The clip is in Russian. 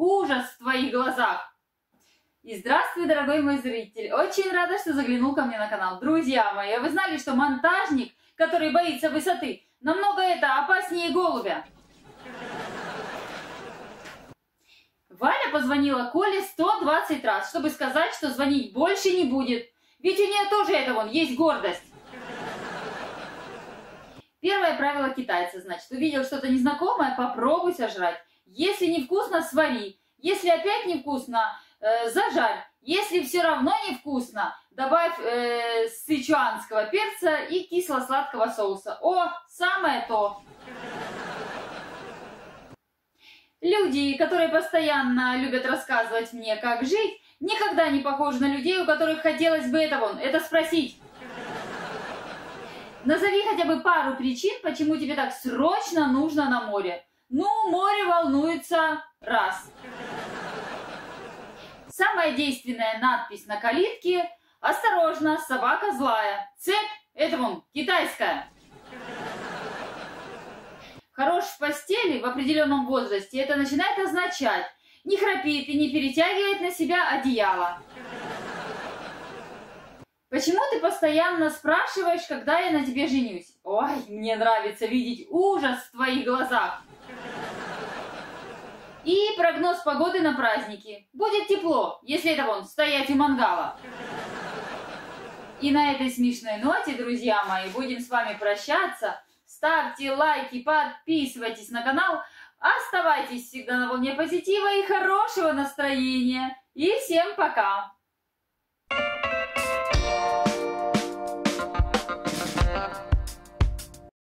ужас в твоих глазах. И здравствуй, дорогой мой зритель! Очень рада, что заглянул ко мне на канал. Друзья мои, вы знали, что монтажник, который боится высоты, намного опаснее голубя? Валя позвонила Коле 120 раз, чтобы сказать, что звонить больше не будет. Ведь у нее тоже есть гордость. Первое правило китайца, значит, увидел что-то незнакомое, попробуй сожрать. Если невкусно, свари. Если опять невкусно, зажарь. Если все равно невкусно, добавь сычуанского перца и кисло-сладкого соуса. О, самое то! Люди, которые постоянно любят рассказывать мне, как жить, никогда не похожи на людей, у которых хотелось бы это спросить. Назови хотя бы пару причин, почему тебе так срочно нужно на море. Ну, море волнуется раз. Самая действенная надпись на калитке: «Осторожно, собака злая». Цепь – китайская. Хорош в постели в определенном возрасте это начинает означать: не храпит и не перетягивает на себя одеяло. Почему ты постоянно спрашиваешь, когда я на тебе женюсь? Ой, мне нравится видеть ужас в твоих глазах. И прогноз погоды на праздники. Будет тепло, если стоять у мангала. И на этой смешной ноте, друзья мои, будем с вами прощаться. Ставьте лайки, подписывайтесь на канал. Оставайтесь всегда на волне позитива и хорошего настроения. И всем пока!